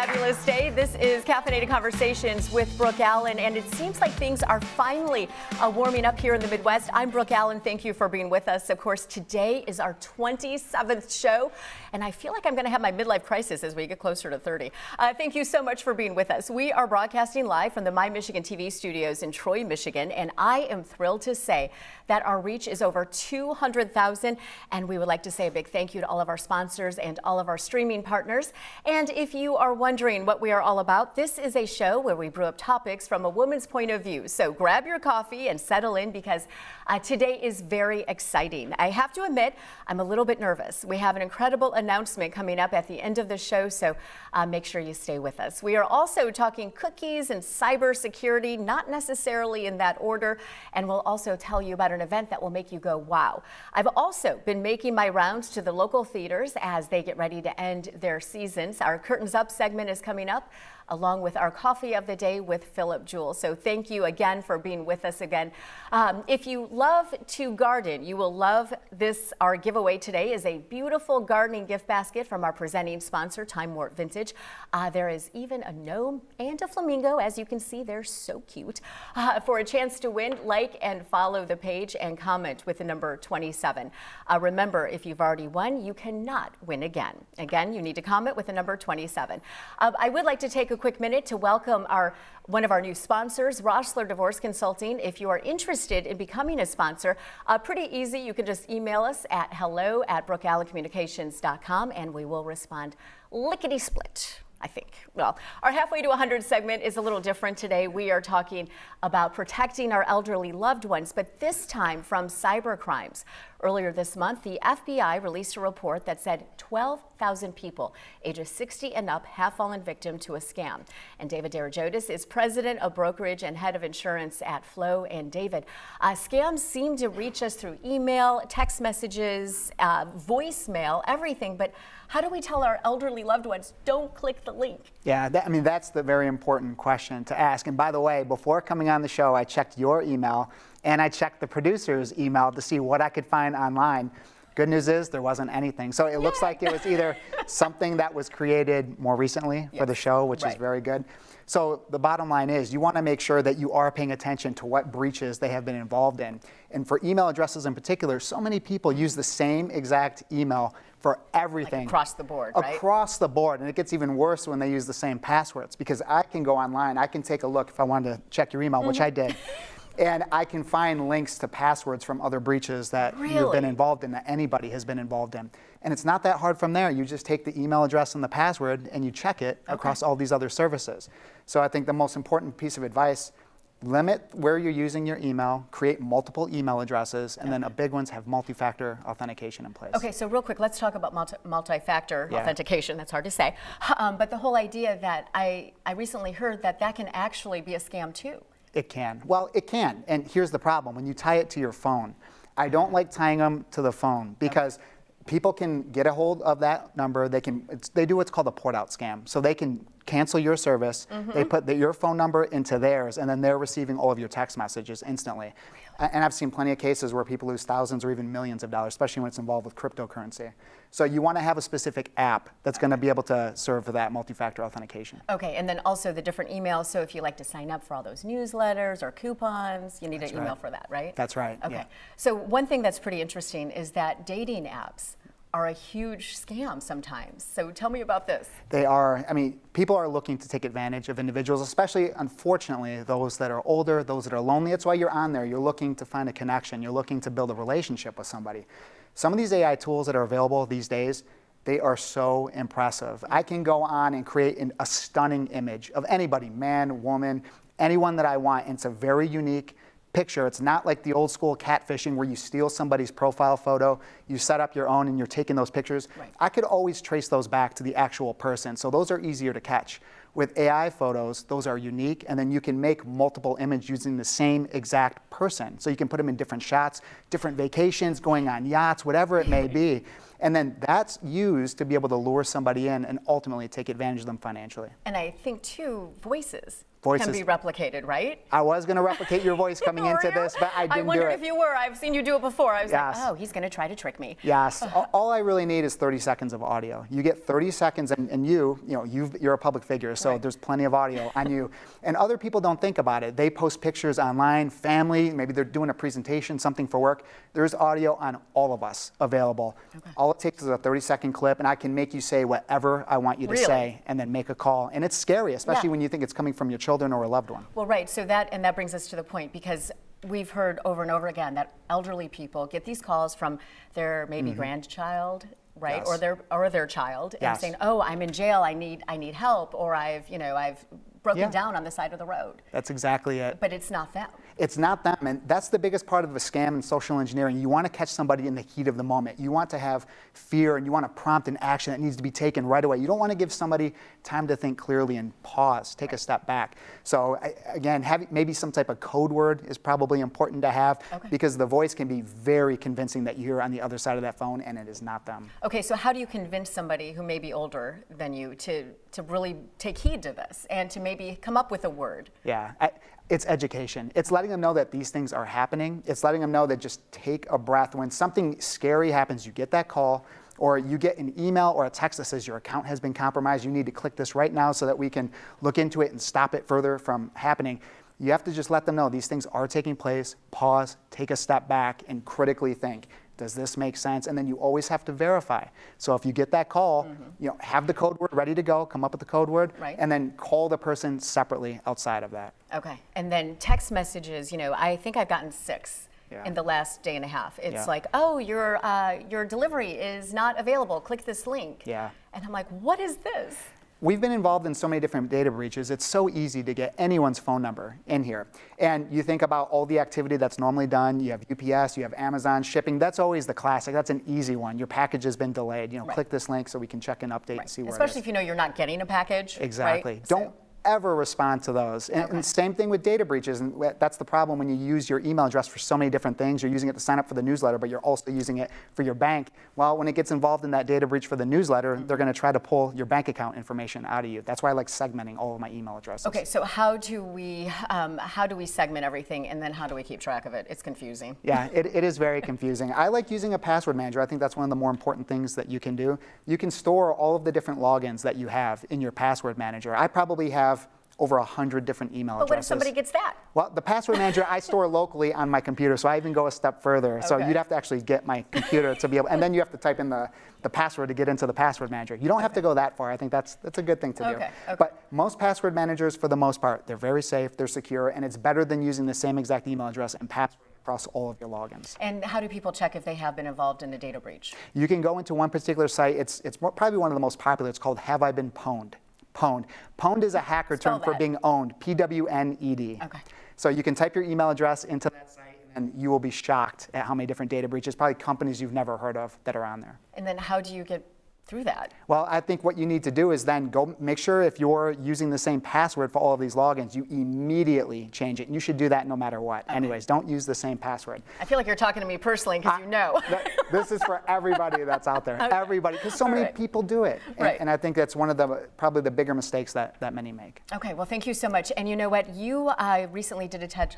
fabulous day. This is Caffeinated Conversations with Brooke Allen, and it seems like things are finally warming up here in the Midwest. I'm Brooke Allen. Thank you for being with us. Of course, today is our 27th show, and I feel like I'm going to have my midlife crisis as we get closer to 30. Thank you so much for being with us. We are broadcasting live from the My Michigan TV studios in Troy, Michigan, and I am thrilled to say that our reach is over 200,000, and we would like to say a big thank you to all of our sponsors and all of our streaming partners. And if you are wondering what we are all about, this is a show where we brew up topics from a woman's point of view. So grab your coffee and settle in, because today is very exciting. I have to admit, I'm a little bit nervous. We have an incredible announcement coming up at the end of the show, so make sure you stay with us. We are also talking cookies and cybersecurity, not necessarily in that order, and we'll also tell you about an event that will make you go, wow. I've also been making my rounds to the local theaters as they get ready to end their seasons. Our Curtains Up segment is coming up, along with our coffee of the day with Philip Jewell. So thank you again for being with us again. If you love to garden, you will love this. Our giveaway today is a beautiful gardening gift basket from our presenting sponsor, Time Warp Vintage. There is even a gnome and a flamingo. As you can see, they're so cute. For a chance to win, like and follow the page and comment with the number 27. Remember, if you've already won, you cannot win again. Again, you need to comment with the number 27. I would like to take a quick minute to welcome one of our new sponsors, Rossler Divorce Consulting. If you are interested in becoming a sponsor, pretty easy. You can just email us at hello@brookeallencommunications.com and we will respond lickety-split, I think. Well, our Halfway to 100 segment is a little different today. We are talking about protecting our elderly loved ones, but this time from cyber crimes. Earlier this month, the FBI released a report that said 12,000 people ages 60 and up have fallen victim to a scam. And David Derigiotis is president of brokerage and head of insurance at Flow. And David, scams seem to reach us through email, text messages, voicemail, everything. But how do we tell our elderly loved ones, don't click the link? Yeah, that's the very important question to ask. And by the way, before coming on the show, I checked your email and I checked the producer's email to see what I could find online. Good news is there wasn't anything. So it looks like it was either something that was created more recently for the show, which is very good. So the bottom line is you want to make sure that you are paying attention to what breaches they have been involved in. And for email addresses in particular, so many people use the same exact email for everything. Like across the board, right? Across the board. And it gets even worse when they use the same passwords, because I can go online, I can take a look if I wanted to check your email, which I did. And I can find links to passwords from other breaches that you've been involved in, that anybody has been involved in. And it's not that hard from there. You just take the email address and the password and you check it across all these other services. So I think the most important piece of advice, limit where you're using your email, create multiple email addresses, and then a big one's have multi-factor authentication in place. Okay, so real quick, let's talk about multi-factor authentication. That's hard to say. But the whole idea that I recently heard that can actually be a scam too. It can. Well, it can. And here's the problem. When you tie it to your phone, I don't like tying them to the phone because people can get a hold of that number. They do what's called a port out scam. So they can cancel your service. They put your phone number into theirs, and then they're receiving all of your text messages instantly. And I've seen plenty of cases where people lose thousands or even millions of dollars, especially when it's involved with cryptocurrency. So you want to have a specific app that's going to be able to serve for that multi-factor authentication. Okay, and then also the different emails. So if you like to sign up for all those newsletters or coupons, you need an email for that, right? That's right. Okay. Yeah. So one thing that's pretty interesting is that dating apps are a huge scam sometimes. So tell me about this. They are. I mean, people are looking to take advantage of individuals, especially, unfortunately, those that are older, those that are lonely. That's why you're on there. You're looking to find a connection. You're looking to build a relationship with somebody. Some of these AI tools that are available these days, they are so impressive. I can go on and create a stunning image of anybody, man, woman, anyone that I want. And it's a very unique picture. It's not like the old school catfishing where you steal somebody's profile photo, you set up your own and you're taking those pictures. I could always trace those back to the actual person. So those are easier to catch. With AI photos, those are unique, and then you can make multiple images using the same exact person. So you can put them in different shots, different vacations, going on yachts, whatever it may be. And then that's used to be able to lure somebody in and ultimately take advantage of them financially. And I think too, voices. Voices can be replicated, right? I was going to replicate your voice coming into this, but I didn't do it. I wondered if you were. I've seen you do it before. I was Yes. like, oh, he's going to try to trick me. Yes. All I really need is 30 seconds of audio. You get 30 seconds, and you're a public figure, so Right. there's plenty of audio on you. And other people don't think about it. They post pictures online, family, maybe they're doing a presentation, something for work. There's audio on all of us available. Okay. All it takes is a 30-second clip, and I can make you say whatever I want you to Really? say, and then make a call. And it's scary, especially when you think it's coming from your children or a loved one. Well, right. So that brings us to the point, because we've heard over and over again that elderly people get these calls from their maybe grandchild, right, Yes. or their child, and Yes. saying, "Oh, I'm in jail. I need help," or I've broken Yeah. down on the side of the road. That's exactly it. But it's not them. It's not them, and that's the biggest part of a scam and social engineering. You want to catch somebody in the heat of the moment. You want to have fear, and you want to prompt an action that needs to be taken right away. You don't want to give somebody time to think clearly and pause, take a step back. So again, having maybe some type of code word is probably important to have, Okay. because the voice can be very convincing that you hear on the other side of that phone, and it is not them. Okay, so how do you convince somebody who may be older than you to really take heed to this and to maybe come up with a word? Yeah, it's education. It's letting them know that these things are happening. It's letting them know that just take a breath. When something scary happens, you get that call, or you get an email or a text that says your account has been compromised. You need to click this right now so that we can look into it and stop it further from happening. You have to just let them know these things are taking place, pause, take a step back, and critically think. Does this make sense? And then you always have to verify. So if you get that call, have the code word ready to go, come up with the code word, Right. and then call the person separately outside of that. Okay, and then text messages, I think I've gotten 6 Yeah. in the last day and a half. It's Yeah. like, oh, your delivery is not available. Click this link. Yeah. And I'm like, what is this? We've been involved in so many different data breaches. It's so easy to get anyone's phone number in here. And you think about all the activity that's normally done. You have UPS, you have Amazon shipping. That's always the classic. That's an easy one. Your package has been delayed. Right. Click this link so we can check an update and see where Especially it if you know you're not getting a package. is. Exactly. Right? Don't ever respond to those. And same thing with data breaches. And that's the problem when you use your email address for so many different things. You're using it to sign up for the newsletter, but you're also using it for your bank. Well, when it gets involved in that data breach for the newsletter, they're going to try to pull your bank account information out of you. That's why I like segmenting all of my email addresses. Okay, so how do we segment everything, and then how do we keep track of it? It's confusing. Yeah, it is very confusing. I like using a password manager. I think that's one of the more important things that you can do. You can store all of the different logins that you have in your password manager. I probably have over 100 different email But addresses. what if somebody gets that? Well, the password manager I store locally on my computer, so I even go a step further. So Okay. you'd have to actually get my computer to be able, and then you have to type in the password to get into the password manager. You don't have to go that far. I think that's a good thing to do. Okay. But most password managers, for the most part, they're very safe, they're secure, and it's better than using the same exact email address and password across all of your logins. And how do people check if they have been involved in a data breach? You can go into one particular site. It's probably one of the most popular. It's called Have I Been Pwned? Pwned. Pwned is a hacker Spell term for that. being owned. P-W-N-E-D. Okay. So you can type your email address into that site, and you will be shocked at how many different data breaches, probably companies you've never heard of, that are on there. And then how do you get through that? Well, I think what you need to do is then go make sure if you're using the same password for all of these logins, you immediately change it. And you should do that no matter what. Anyways, don't use the same password. I feel like you're talking to me personally because you know. This is for everybody that's out there. Everybody, because so many right. people do it. Right. And I think that's one of the probably the bigger mistakes that many make. Okay, well, thank you so much. And you know what? You recently did a TED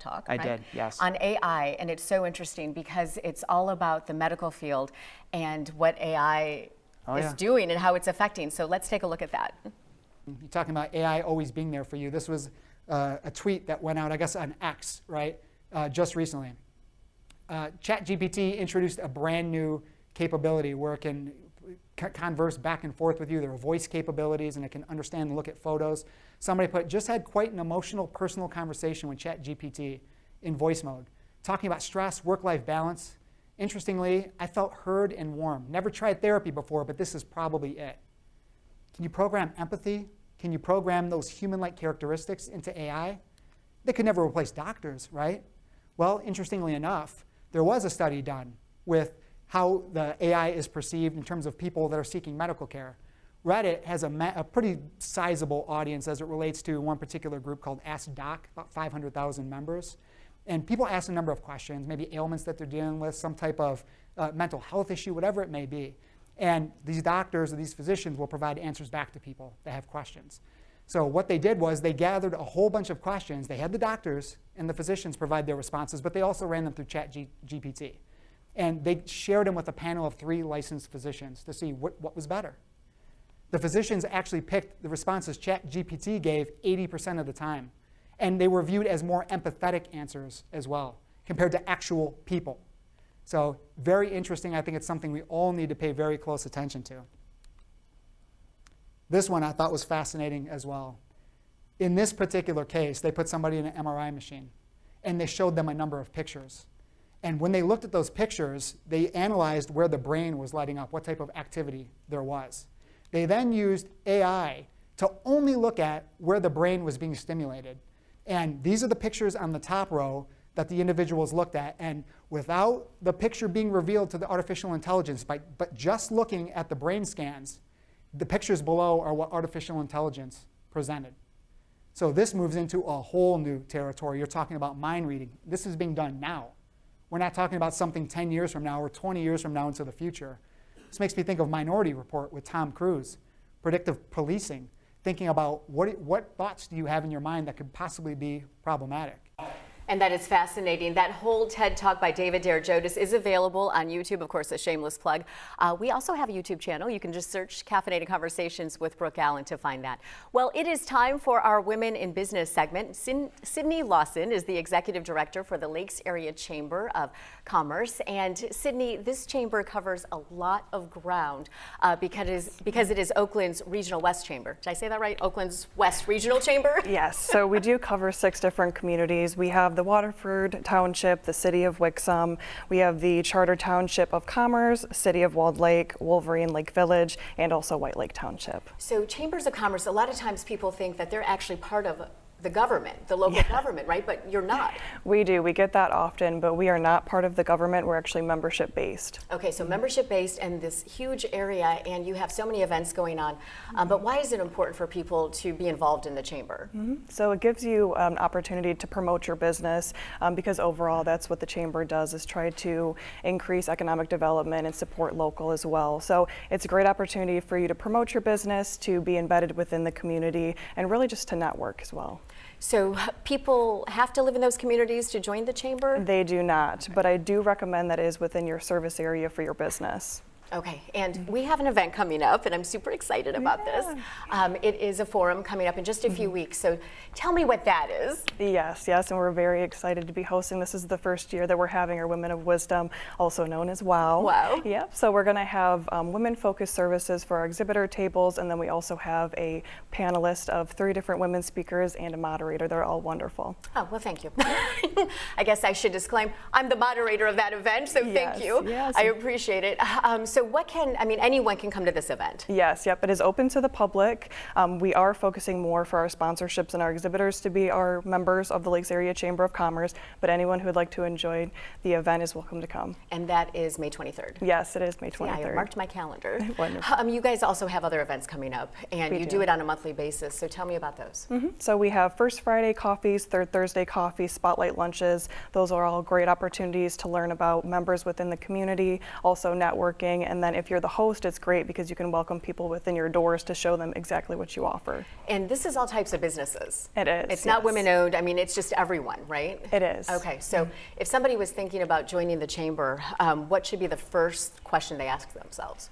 Talk. I right? did, yes. On AI, and it's so interesting because it's all about the medical field and what AI is doing and how it's affecting. So let's take a look at that. You're talking about AI always being there for you. This was a tweet that went out, I guess, on X, right, just recently. ChatGPT introduced a brand new capability where it can converse back and forth with you. There are voice capabilities, and it can understand and look at photos. Somebody put, just had quite an emotional, personal conversation with ChatGPT in voice mode, talking about stress, work-life balance. Interestingly, I felt heard and warm. Never tried therapy before, but this is probably it. Can you program empathy? Can you program those human-like characteristics into AI? They could never replace doctors, right? Well, interestingly enough, there was a study done with how the AI is perceived in terms of people that are seeking medical care. Reddit has a pretty sizable audience as it relates to one particular group called Ask Doc, about 500,000 members. And people ask a number of questions, maybe ailments that they're dealing with, some type of mental health issue, whatever it may be. And these doctors or these physicians will provide answers back to people that have questions. So what they did was they gathered a whole bunch of questions. They had the doctors and the physicians provide their responses, but they also ran them through ChatGPT. And they shared them with a panel of 3 licensed physicians to see what was better. The physicians actually picked the responses ChatGPT gave 80% of the time. And they were viewed as more empathetic answers as well, compared to actual people. So very interesting. I think it's something we all need to pay very close attention to. This one I thought was fascinating as well. In this particular case, they put somebody in an MRI machine, and they showed them a number of pictures. And when they looked at those pictures, they analyzed where the brain was lighting up, what type of activity there was. They then used AI to only look at where the brain was being stimulated. And these are the pictures on the top row that the individuals looked at. And without the picture being revealed to the artificial intelligence, but just looking at the brain scans, the pictures below are what artificial intelligence presented. So this moves into a whole new territory. You're talking about mind reading. This is being done now. We're not talking about something 10 years from now or 20 years from now into the future. This makes me think of Minority Report with Tom Cruise, predictive policing, thinking about what thoughts do you have in your mind that could possibly be problematic. And that is fascinating. That whole TED Talk by David Derigiotis is available on YouTube, of course, a shameless plug. We also have a YouTube channel. You can just search Caffeinated Conversations with Brooke Allen to find that. Well, it is time for our Women in Business segment. Sydney Lawson is the Executive Director for the Lakes Area Chamber of Commerce. And Sydney, this chamber covers a lot of ground because it is Oakland's Regional West Chamber. Did I say that right? Oakland's West Regional Chamber? Yes, so we do cover 6 different communities. We have the Waterford Township, the City of Wixom, we have the Charter Township of Commerce, City of Walled Lake, Wolverine Lake Village, and also White Lake Township. So chambers of commerce, a lot of times people think that they're actually part of the government, the local government, right? But you're not. We do. We get that often, but we are not part of the government. We're actually membership based. Okay, so membership based and this huge area, and you have so many events going on. But why is it important for people to be involved in the chamber? So it gives you an opportunity to promote your business because overall that's what the chamber does, is try to increase economic development and support local as well. So it's a great opportunity for you to promote your business, to be embedded within the community, and really just to network as well. So people have to live in those communities to join the chamber? They do not, but I do recommend that it is within your service area for your business. Okay, and we have an event coming up, and I'm super excited about this. It is a forum coming up in just a few weeks, so tell me what that is. Yes, and we're very excited to be hosting. This is the first year that we're having our Women of Wisdom, also known as WOW. Wow. Yep, so we're going to have women-focused services for our exhibitor tables, and then we also have a panelist of 3 different women speakers and a moderator. They're all wonderful. Oh, well, thank you. I guess I should disclaim, I'm the moderator of that event, so thank you. Yes. I appreciate it. So anyone can come to this event? Yes, it is open to the public. We are focusing more for our sponsorships and our exhibitors to be our members of the Lakes Area Chamber of Commerce, but anyone who would like to enjoy the event is welcome to come. And that is May 23rd? Yes, it is May 23rd. Yeah, I marked my calendar. Wonderful. You guys also have other events coming up, and We you do it on a monthly basis, so tell me about those. So we have First Friday coffees, Third Thursday coffees, spotlight lunches. Those are all great opportunities to learn about members within the community, also networking, and then if you're the host, it's great because you can welcome people within your doors to show them exactly what you offer. And this is all types of businesses. It is. It's not women owned. I mean, it's just everyone, right? It is. Okay, so if somebody was thinking about joining the chamber, what should be the first question they ask themselves?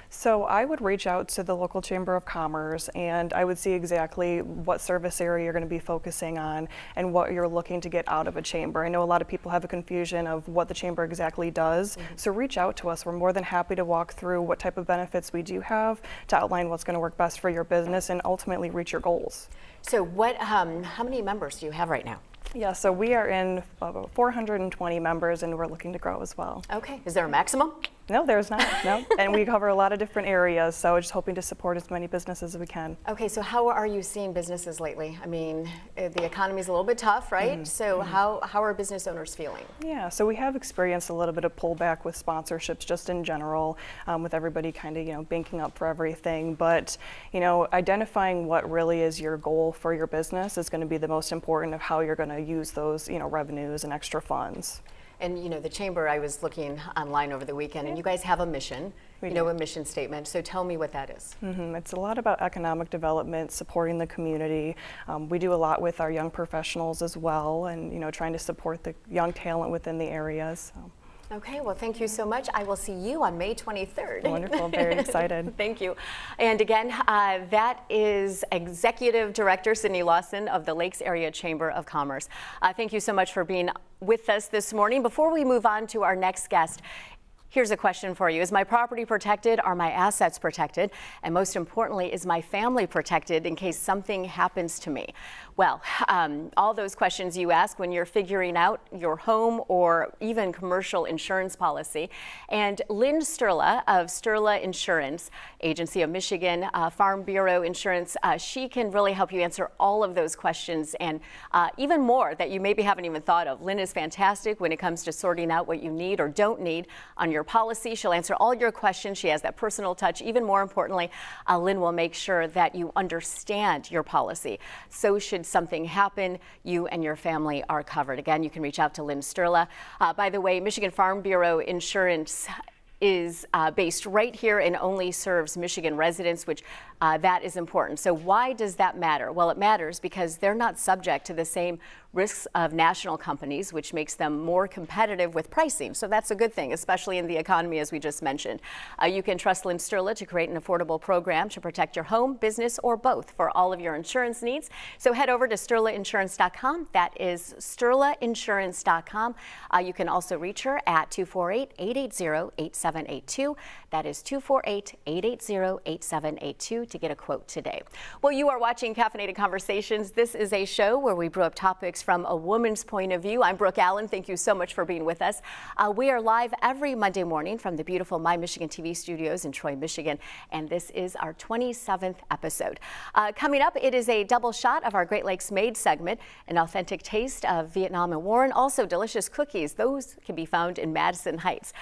So I would reach out to the local Chamber of Commerce and I would see exactly what service area you're going to be focusing on and what you're looking to get out of a chamber. I know a lot of people have a confusion of what the chamber exactly does, so reach out to us. We're more than happy to walk through what type of benefits we do have to outline what's going to work best for your business and ultimately reach your goals. So how many members do you have right now? Yeah, so we are in 420 members and we're looking to grow as well. Okay, is there a maximum? No, there's not, no. And we cover a lot of different areas, so just hoping to support as many businesses as we can. Okay, so how are you seeing businesses lately? I mean, the economy's a little bit tough, right? So how are business owners feeling? Yeah, so we have experienced a little bit of pullback with sponsorships just in general, with everybody kind of, banking up for everything. But, identifying what really is your goal for your business is going to be the most important of how you're going to use those, revenues and extra funds. And you know, the chamber, I was looking online over the weekend, and you guys have a mission, We you know, do. a mission statement. So tell me what that is. It's a lot about economic development, supporting the community. We do a lot with our young professionals as well, and you know, trying to support the young talent within the areas. So. Okay, well, thank you so much. I will see you on May 23rd. Wonderful, very excited. Thank you. And again, that is Executive Director Sydney Lawson of the Lakes Area Chamber of Commerce. Thank you so much for being with us this morning. Before we move on to our next guest, here's a question for you. Is my property protected? Are my assets protected? And most importantly, is my family protected in case something happens to me? Well, all those questions you ask when you're figuring out your home or even commercial insurance policy. And Lynn Sturla of Sturla Insurance, Agency of Michigan Farm Bureau Insurance, she can really help you answer all of those questions and even more that you maybe haven't even thought of. Lynn is fantastic when it comes to sorting out what you need or don't need on your policy. She'll answer all your questions. She has that personal touch. Even more importantly, Lynn will make sure that you understand your policy. So should something happen, you and your family are covered. Again, you can reach out to Lynn Sturla. By the way, Michigan Farm Bureau Insurance is based right here and only serves Michigan residents, which that is important. So why does that matter? Well, it matters because they're not subject to the same risks of national companies, which makes them more competitive with pricing. So that's a good thing, especially in the economy, as we just mentioned. You can trust Lynn Sturla to create an affordable program to protect your home, business, or both for all of your insurance needs. So head over to SturlaInsurance.com. That is SturlaInsurance.com. You can also reach her at 248-880-8782. That is 248-880-8782 to get a quote today. Well, you are watching Caffeinated Conversations. This is a show where we brew up topics from a woman's point of view. I'm Brooke Allen. Thank you so much for being with us. We are live every Monday morning from the beautiful My Michigan TV studios in Troy, Michigan, and this is our 27th episode. Coming up, it is a double shot of our Great Lakes Made segment, an authentic taste of Vietnam and Warren, also delicious cookies. Those can be found in Madison Heights.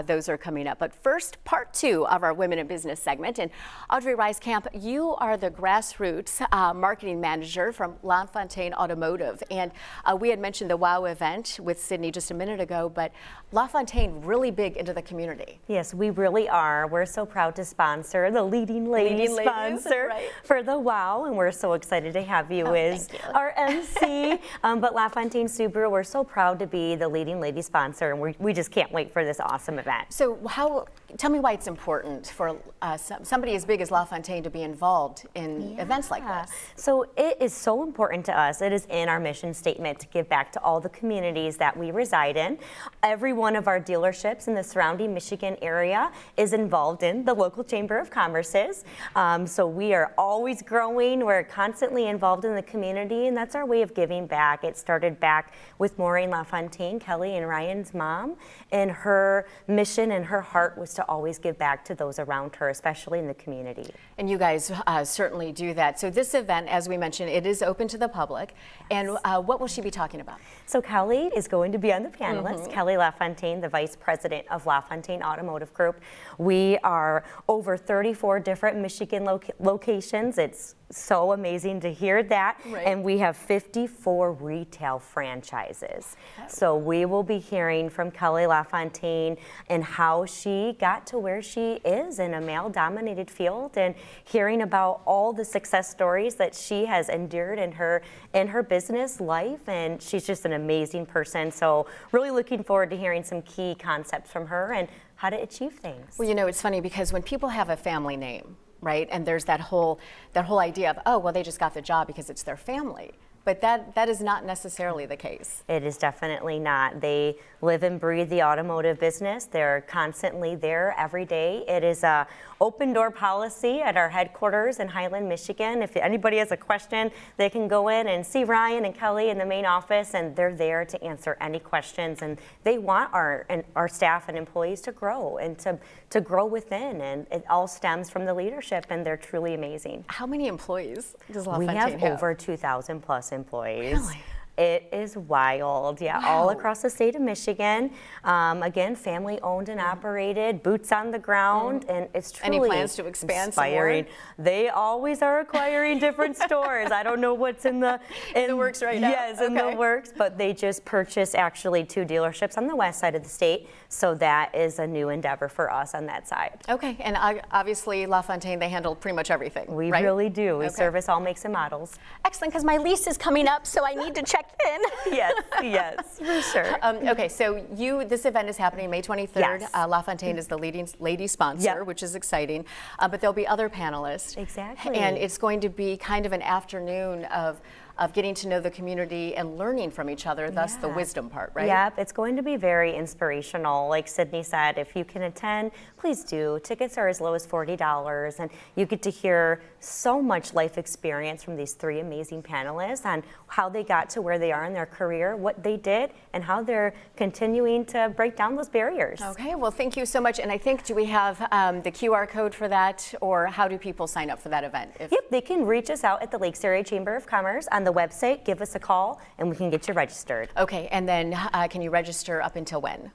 Those are coming up. But first, part two of our Women in Business segment. And Audrey Rice-Camp, you are the grassroots marketing manager from LaFontaine Automotive. And we had mentioned the WOW event with Sydney just a minute ago, but LaFontaine really big into the community. Yes, we really are. We're so proud to sponsor the leading lady sponsor for the WOW, and we're so excited to have you as our MC. But LaFontaine Subaru, we're so proud to be the leading lady sponsor, and we just can't wait for this awesome event. So tell me why it's important for somebody as big as LaFontaine to be involved in events like this. So it is so important to us. It is in our mission statement to give back to all the communities that we reside in. Every one of our dealerships in the surrounding Michigan area is involved in the local Chamber of Commerce's. So we are always growing. We're constantly involved in the community, and that's our way of giving back. It started back with Maureen LaFontaine, Kelly and Ryan's mom, and her mission and her heart was to always give back to those around her, especially in the community. And you guys certainly do that. So this event, as we mentioned, it is open to the public. And what will she be talking about? So Kelly is going to be on the panelists. Kelly LaFontaine, the Vice President of LaFontaine Automotive Group. We are over 34 different Michigan locations. It's so amazing to hear that. And we have 54 retail franchises. So we will be hearing from Kelly LaFontaine and how she got to where she is in a male-dominated field, and hearing about all the success stories that she has endured in her business life. And she's just an amazing person. So really looking forward to hearing some key concepts from her and how to achieve things. Well, you know, it's funny because when people have a family name, right, and there's that whole idea of, oh, well, they just got the job because it's their family. But that is not necessarily the case. It is definitely not. They live and breathe the automotive business. They're constantly there every day. It is a open door policy at our headquarters in Highland, Michigan. If anybody has a question, they can go in and see Ryan and Kelly in the main office, and they're there to answer any questions. And they want our staff and employees to grow and to grow within. And it all stems from the leadership, and they're truly amazing. How many employees does We LaFontaine have over 2,000 plus employees. Really? It is wild, yeah, all across the state of Michigan. Again, family owned and operated, boots on the ground, and it's truly Any plans to expand some more? inspiring. They always are acquiring different stores. I don't know what's in the works right now? Yes, in the Okay. works, but they just purchased actually 2 dealerships on the west side of the state, so that is a new endeavor for us on that side. Okay, and obviously LaFontaine, they handle pretty much everything, We right? really do. We Okay. service all makes and models. Excellent, because my lease is coming up, so I need to check in. Yes, yes, for sure. Okay, so this event is happening May 23rd. Yes. LaFontaine is the leading lady sponsor, Yep. which is exciting. But there'll be other panelists. Exactly. And it's going to be kind of an afternoon of getting to know the community and learning from each other, thus the Yeah. wisdom part, right? Yep, it's going to be very inspirational. Like Sydney said, if you can attend, please do. Tickets are as low as $40, and you get to hear so much life experience from these 3 amazing panelists on how they got to where they are in their career, what they did, and how they're continuing to break down those barriers. Okay, well, thank you so much. And I think, do we have the QR code for that, or how do people sign up for that event? Yep, they can reach us out at the Lakes Area Chamber of Commerce on the website, give us a call, and we can get you registered. Okay, and then can you register up until when?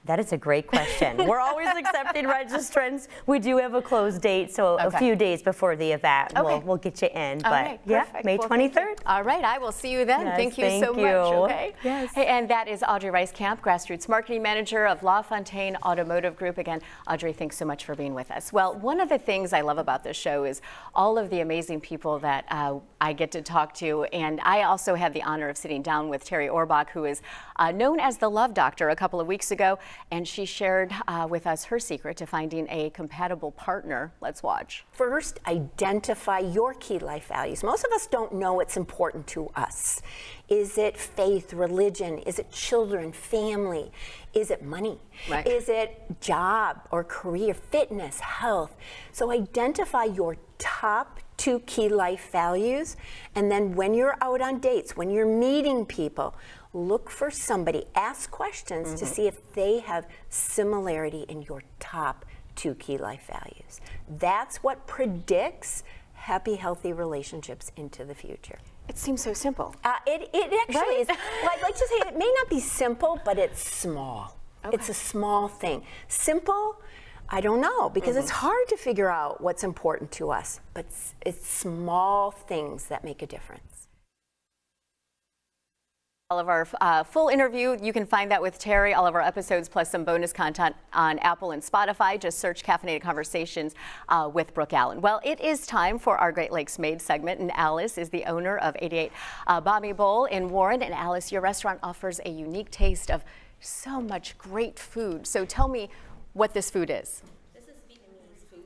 That is a great question. We're always accepting registrants. We do have a close date, so a Okay. few days before the event, Okay. we'll get you in. All But right, yeah, perfect. May Well, thank you. 23rd. All right, I will see you then. Yes, thank you so thank much. you. Okay. Yes. Hey, and that is Audrey Rice-Camp, Grassroots Marketing Manager of LaFontaine Automotive Group. Again, Audrey, thanks so much for being with us. Well, one of the things I love about this show is all of the amazing people that I get to talk to, and I also had the honor of sitting down with Terry Orbach, who is known as the Love Doctor, a couple of weeks ago, and she shared with us her secret to finding a compatible partner. Let's watch. First, identify your key life values. Most of us don't know what's important to us. Is it faith, religion? Is it children, family? Is it money? Right. Is it job or career, fitness, health? So identify your top 2 key life values, and then when you're out on dates, when you're meeting people, look for somebody, ask questions to see if they have similarity in your top 2 key life values. That's what predicts happy, healthy relationships into the future. It seems so simple. It actually is. Well, I'd like to say it may not be simple, but it's small. It's a small thing. Simple, I don't know, because it's hard to figure out what's important to us, but it's small things that make a difference. All of our full interview, you can find that with Terry, all of our episodes, plus some bonus content on Apple and Spotify. Just search Caffeinated Conversations with Brooke Allen. Well, it is time for our Great Lakes Made segment, and Alice is the owner of 88 Bobby Bowl in Warren. And Alice, your restaurant offers a unique taste of so much great food. So tell me what this food is. This is Vietnamese food.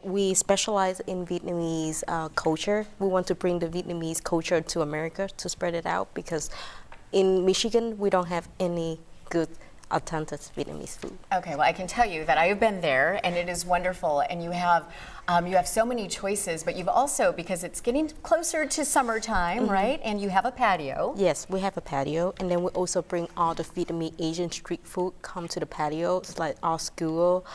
We specialize in Vietnamese culture. We want to bring the Vietnamese culture to America to spread it out, because in Michigan, we don't have any good authentic Vietnamese food. Okay, well, I can tell you that I have been there, and it is wonderful. And you have so many choices, but you've also, because it's getting closer to summertime, right? And you have a patio. Yes, we have a patio, and then we also bring all the Vietnamese Asian street food come to the patio. It's like our school,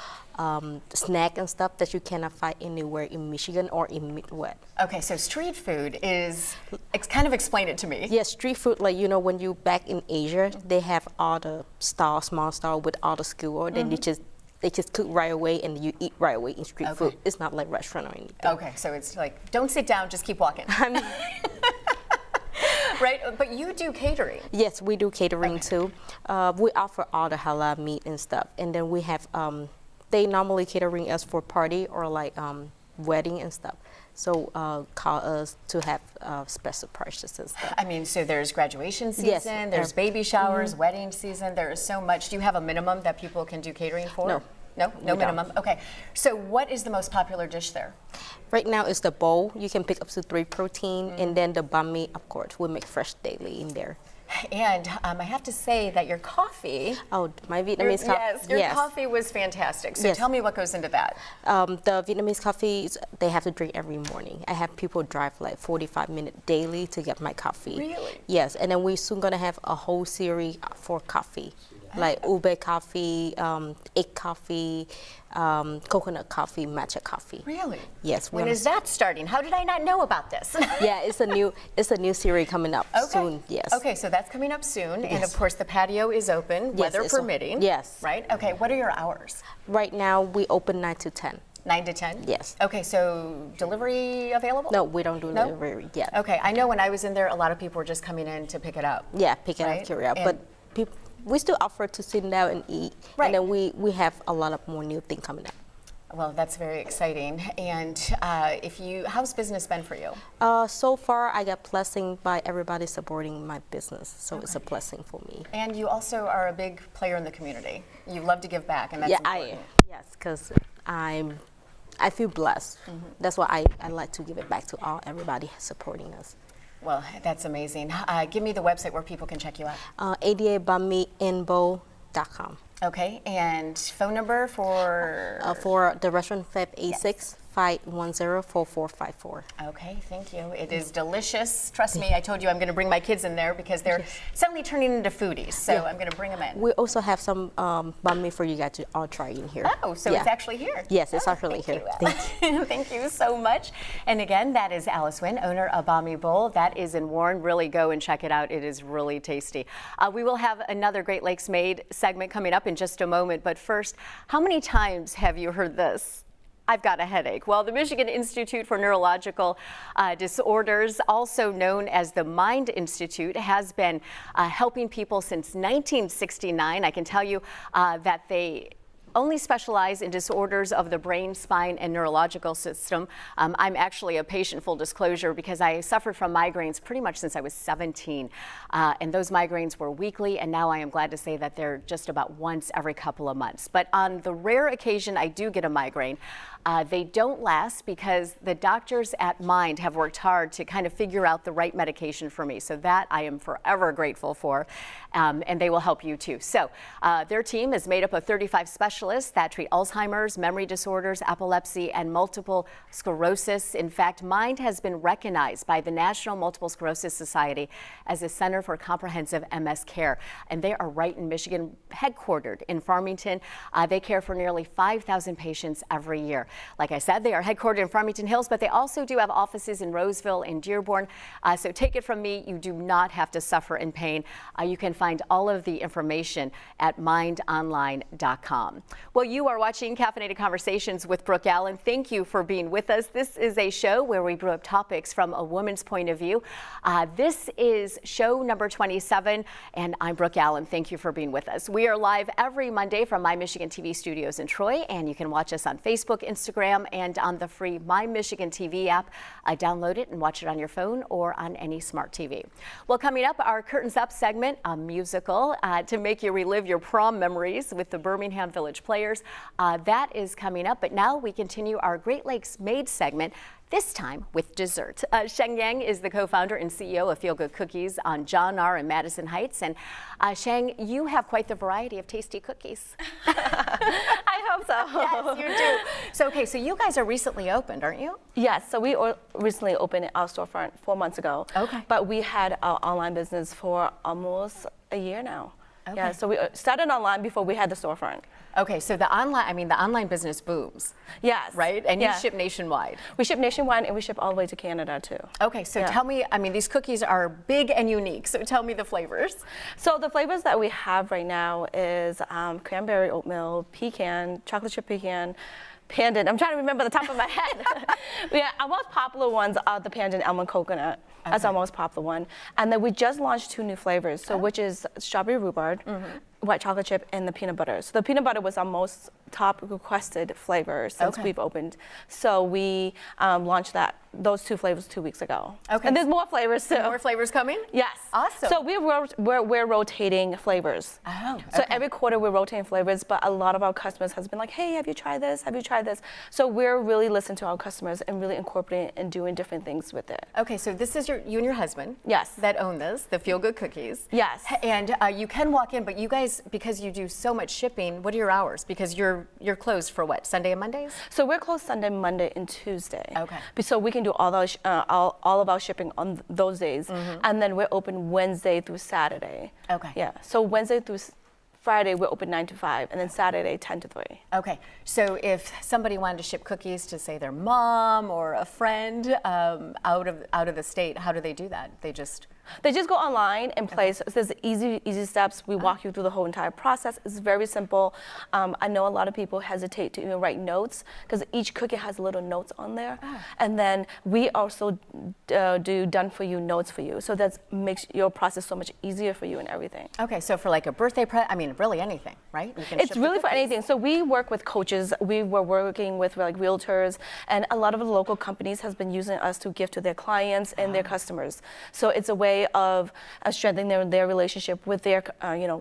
snack and stuff that you cannot find anywhere in Michigan or in Midwest. Okay, so street food is, kind of explain it to me. Yes, street food, like, you know, when you back in Asia, they have all the stall, small stall with all the skewer, then they just cook right away and you eat right away in street food. It's not like restaurant or anything. Okay, so it's like, don't sit down, just keep walking. Right, but you do catering. Yes, we do catering too. We offer all the halal meat and stuff, and then we have, they normally catering us for party or like wedding and stuff. So call us to have special prices and stuff. I mean, so there's graduation season, Yes, there's baby showers, wedding season, there is so much. Do you have a minimum that people can do catering for? No. No We don't. minimum. Okay, so what is the most popular dish there? Right now it's the bowl. You can pick up to 3 protein, and then the banh mi, of course, we make fresh daily in there. And I have to say that your coffee, Oh, my Vietnamese coffee. your coffee was fantastic. So Yes. tell me what goes into that. The Vietnamese coffee, they have to drink every morning. I have people drive like 45 minutes daily to get my coffee. Really? Yes, and then we're soon gonna have a whole series for coffee. like ube coffee, egg coffee, coconut coffee, matcha coffee. Really? Yes. When is that starting? How did I not know about this? Yeah, it's a new series coming up soon. Yes. Okay, so that's coming up soon, and of course the patio is open, Yes, weather it's permitting. yes. Right. Okay. What are your hours? Right now we open 9 to 10. 9 to 10? Yes. Okay, so delivery available? No, we don't do No? delivery yet. Okay, I know when I was in there, a lot of people were just coming in to pick it up. Yeah, pick it Right? up, carry out. And- But we still offer to sit down and eat. Right. And then we have a lot of more new things coming up. Well, that's very exciting. And how's business been for you? So far, I got blessing by everybody supporting my business. So it's a blessing for me. And you also are a big player in the community. You love to give back, and that's important. Yes, because I feel blessed. That's why I like to give it back to everybody supporting us. Well, that's amazing. Give me the website where people can check you out. ADABunMeInbo.com. Okay, and phone number For the restaurant, 586-510-4454. Okay, thank you. It is delicious. Trust me, I told you I'm going to bring my kids in there because they're suddenly turning into foodies, so I'm going to bring them in. We also have some banh mi for you guys to all try in here. Oh, so it's actually here? Yes, it's actually here. Thank you. Thank you so much. And again, that is Alice Wynn, owner of Banh Mi Bowl. That is in Warren. Really go and check it out. It is really tasty. We will have another Great Lakes Made segment coming up in just a moment. But first, how many times have you heard this? I've got a headache. Well, the Michigan Institute for Neurological Disorders, also known as the Mind Institute, has been helping people since 1969. I can tell you that they only specialize in disorders of the brain, spine, and neurological system. I'm actually a patient, full disclosure, because I suffered from migraines pretty much since I was 17. And those migraines were weekly, and now I am glad to say that they're just about once every couple of months. But on the rare occasion I do get a migraine, they don't last because the doctors at Mind have worked hard to kind of figure out the right medication for me. So that I am forever grateful for, and they will help you too. So their team is made up of 35 specialists that treat Alzheimer's, memory disorders, epilepsy, and multiple sclerosis. In fact, Mind has been recognized by the National Multiple Sclerosis Society as a center for comprehensive MS care. And they are right in Michigan, headquartered in Farmington. They care for nearly 5,000 patients every year. Like I said, they are headquartered in Farmington Hills, but they also do have offices in Roseville and Dearborn. So take it from me, you do not have to suffer in pain. You can find all of the information at mindonline.com. Well, you are watching Caffeinated Conversations with Brooke Allen. Thank you for being with us. This is a show where we brew up topics from a woman's point of view. This is show number 27, and I'm Brooke Allen. Thank you for being with us. We are live every Monday from My Michigan TV studios in Troy, and you can watch us on Facebook, Instagram, and on the free My Michigan TV app. Download it and watch it on your phone or on any smart TV. Well, coming up, our Curtains Up segment, a musical to make you relive your prom memories with the Birmingham Village Players. That is coming up, but now we continue our Great Lakes Made segment, this time with dessert. Sheng Yang is the co-founder and CEO of Feel Good Cookies on John R. and Madison Heights. And Sheng, you have quite the variety of tasty cookies. I hope so. Yes, you do. So, okay, so you guys are recently opened, aren't you? Yes, so we recently opened our storefront 4 months ago. Okay. But we had our online business for almost a year now. Okay. Yeah, so we started online before we had the storefront. Okay, so the online business booms. Yes. Right? And yeah. you ship nationwide. We ship nationwide and we ship all the way to Canada too. Okay, so Yeah. tell me, these cookies are big and unique, so tell me the flavors. So the flavors that we have right now is cranberry oatmeal, pecan, chocolate chip pecan, pandan. I'm trying to remember the top of my head. Yeah, our most popular ones are the pandan almond coconut. That's our most popular one. And then we just launched 2 new flavors, so which is strawberry rhubarb, white chocolate chip, and the peanut butter. So the peanut butter was our most top requested flavor since we've opened. So we launched those 2 flavors 2 weeks ago. Okay. And there's more flavors too. More flavors coming? Yes. Awesome. So we're rotating flavors. Oh, So okay. every quarter we're rotating flavors, but a lot of our customers has been like, hey, have you tried this? Have you tried this? So we're really listening to our customers and really incorporating and doing different things with it. Okay, so this is you and your husband. Yes. That own this, the Feel Good Cookies. Yes. And you can walk in, but you guys, because you do so much shipping, what are your hours? Because you're closed for what, Sunday and Mondays? So we're closed Sunday, Monday, and Tuesday. Okay. So we can do all of our shipping on those days, and then we're open Wednesday through Saturday. Okay. Yeah. So Wednesday through Friday we're open 9 to 5, and then Saturday 10 to 3. Okay, so if somebody wanted to ship cookies to, say, their mom or a friend out of the state, how do they do that? They just go online and place. It says easy steps. We walk you through the whole entire process. It's very simple. I know a lot of people hesitate to even write notes because each cookie has little notes on there. And then we also do done for you notes for you. So that makes your process so much easier for you and everything. Okay, so for like a birthday I mean, really anything, right? You can It's ship the really for cookies. anything. So we work with coaches. We were working with like realtors, and a lot of the local companies has been using us to give to their clients and their customers. So it's a way of strengthening their relationship with their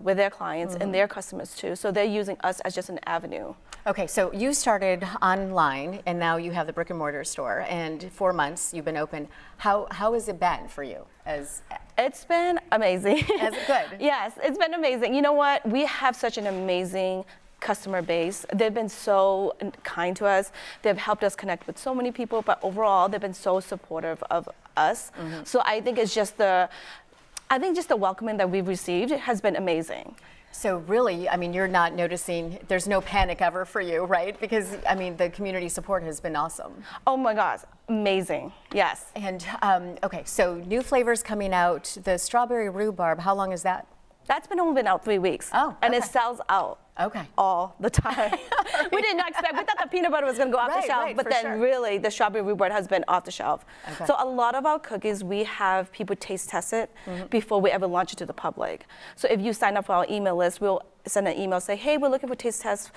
with their clients and their customers too. So they're using us as just an avenue. Okay, so you started online, and now you have the brick and mortar store, and 4 months you've been open. How has it been for you? It's been amazing. Is it good? Yes, it's been amazing. You know what? We have such an amazing customer base. They've been so kind to us. They've helped us connect with so many people, but overall they've been so supportive of us. So I think it's just the welcoming that we've received has been amazing. So really, I mean, you're not noticing, there's no panic ever for you, right? Because, I mean, the community support has been awesome. Oh my gosh, amazing, yes. And, okay, so new flavors coming out. The strawberry rhubarb, how long is that? That's been only been out 3 weeks. Oh, and it okay. sells out. Okay. All the time. We did not expect. We thought the peanut butter was going to go off the shelf, but then really the strawberry rhubarb has been off the shelf. Okay. So a lot of our cookies, we have people taste test it before we ever launch it to the public. So if you sign up for our email list, we'll send an email say, hey, we're looking for taste tests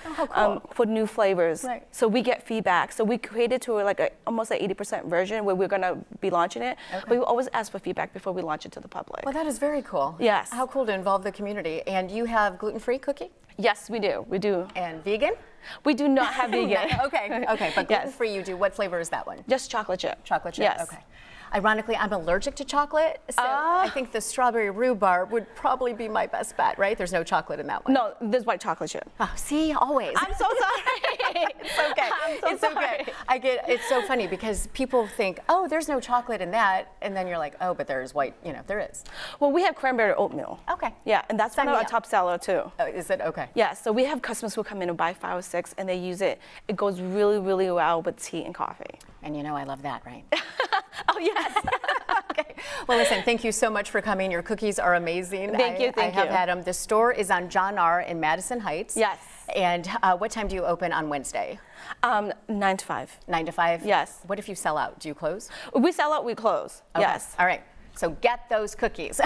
for new flavors. Right. So we get feedback. So we created to like almost an 80% version where we're going to be launching it. Okay. But we always ask for feedback before we launch it to the public. Well, that is very cool. Yes. How cool to involve the community. And you have gluten-free cookie? Yes, we do. We do. And vegan? We do not have vegan. Okay, but Yes. gluten-free you do. What flavor is that one? Just chocolate chip. Chocolate chip? Yes. Okay. Ironically, I'm allergic to chocolate, so I think the strawberry rhubarb would probably be my best bet, right? There's no chocolate in that one. No, there's white chocolate chip. Oh, see, always. I'm so sorry. It's okay. I'm so it's sorry. okay. It's so funny because people think, oh, there's no chocolate in that, and then you're like, oh, but there's white. There is. Well, we have cranberry oatmeal. Okay. Yeah, and that's Sign one of me our up. top seller too. Oh, is it okay? Yeah, so we have customers who come in and buy 5 or 6, and they use it. It goes really, really well with tea and coffee. And I love that, right? Oh yes. Okay. Well, listen, thank you so much for coming. Your cookies are amazing. Thank you. I have had them. The store is on John R. in Madison Heights. Yes. And what time do you open on Wednesday? 9 to 5. 9 to 5? Yes. What if you sell out? Do you close? We sell out, we close. Okay. Yes. All right. So get those cookies.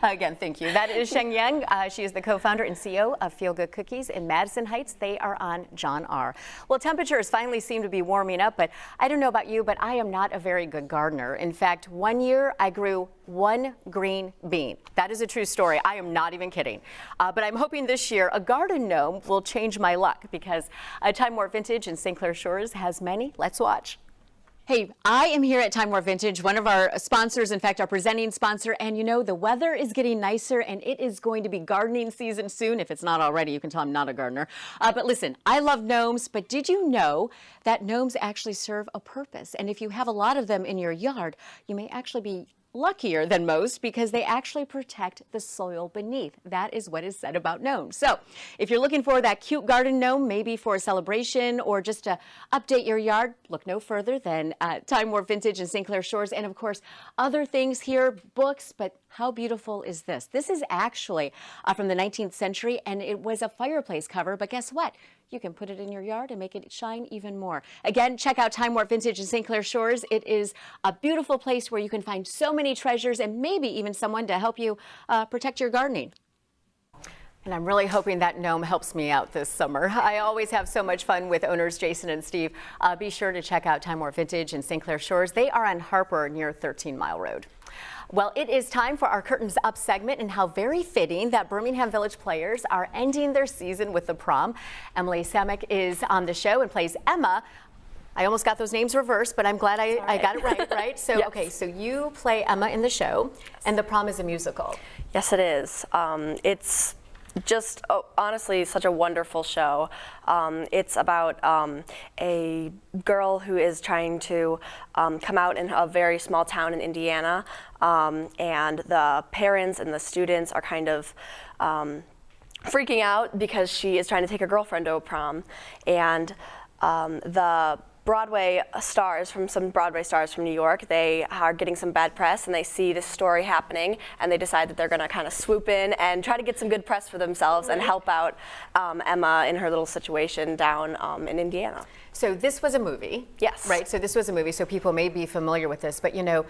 Again, thank you. That is Sheng Yang. She is the co-founder and CEO of Feel Good Cookies in Madison Heights. They are on John R. Well, temperatures finally seem to be warming up, but I don't know about you, but I am not a very good gardener. In fact, one year I grew 1 green bean. That is a true story. I am not even kidding. But I'm hoping this year a garden gnome will change my luck because Time Warp Vintage in St. Clair Shores has many. Let's watch. Hey, I am here at Time Warp Vintage, one of our sponsors, in fact, our presenting sponsor, and the weather is getting nicer and it is going to be gardening season soon. If it's not already, you can tell I'm not a gardener. But listen, I love gnomes, but did you know that gnomes actually serve a purpose? And if you have a lot of them in your yard, you may actually be luckier than most because they actually protect the soil beneath. That is what is said about gnomes. So if you're looking for that cute garden gnome, maybe for a celebration or just to update your yard, look no further than Time Warp Vintage in St. Clair Shores. And of course, other things here, books, but how beautiful is this? This is actually from the 19th century, and it was a fireplace cover, but guess what? You can put it in your yard and make it shine even more. Again, check out Time Warp Vintage in St. Clair Shores. It is a beautiful place where you can find so many treasures and maybe even someone to help you protect your gardening. And I'm really hoping that gnome helps me out this summer. I always have so much fun with owners Jason and Steve. Be sure to check out Time Warp Vintage in St. Clair Shores. They are on Harper near 13 Mile Road. Well, it is time for our Curtains Up segment, and how very fitting that Birmingham Village Players are ending their season with the prom. Emily Samick is on the show and plays Emma. I almost got those names reversed, but I'm glad I got it right? So, Yes. Okay, so you play Emma in the show, and the prom is a musical. Yes, it is. It's just honestly such a wonderful show. It's about a girl who is trying to come out in a very small town in Indiana, and the parents and the students are kind of freaking out because she is trying to take her girlfriend to a prom, and the Broadway stars from some Broadway stars from New York, they are getting some bad press, and they see this story happening, and they decide that they're going to kind of swoop in and try to get some good press for themselves and help out Emma in her little situation down in Indiana. So this was a movie. Yes. Right, so this was a movie, so people may be familiar with this, but you know,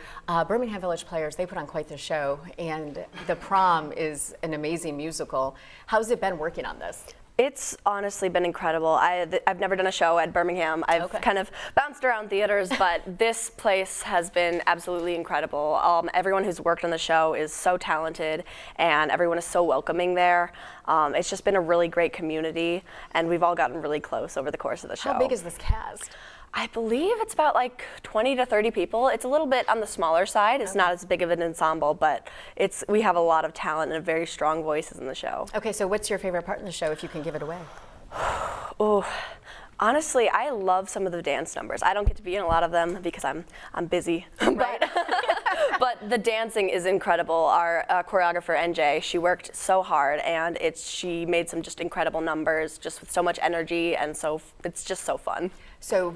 Birmingham Village Players, they put on quite the show, and The Prom is an amazing musical. How's it been working on this? It's honestly been incredible. I've never done a show at Birmingham. I've kind of bounced around theaters, but this place has been absolutely incredible. Everyone who's worked on the show is so talented, and everyone is so welcoming there. It's just been a really great community, and we've all gotten really close over the course of the show. How big is this cast? I believe it's about like 20 to 30 people. It's a little bit on the smaller side. It's not as big of an ensemble, but we have a lot of talent and very strong voices in the show. Okay, so what's your favorite part in the show, if you can give it away? Oh, honestly, I love some of the dance numbers. I don't get to be in a lot of them because I'm busy. Right. But the dancing is incredible. Our choreographer, NJ, she worked so hard, and she made some just incredible numbers, just with so much energy, and so it's just so fun. So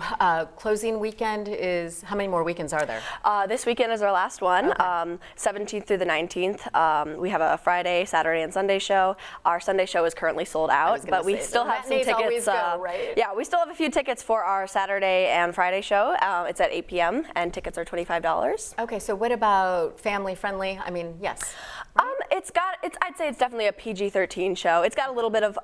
closing weekend is, how many more weekends are there? This weekend is our last one, Okay. 17th through the 19th. We have a Friday, Saturday, and Sunday show. Our Sunday show is currently sold out, but we still have some matinees tickets. always go, right? Yeah, we still have a few tickets for our Saturday and Friday show. It's at 8 p.m. and tickets are $25. Okay, so what about family friendly? I mean, yes. I'd say it's definitely a PG-13 show. It's got a little bit of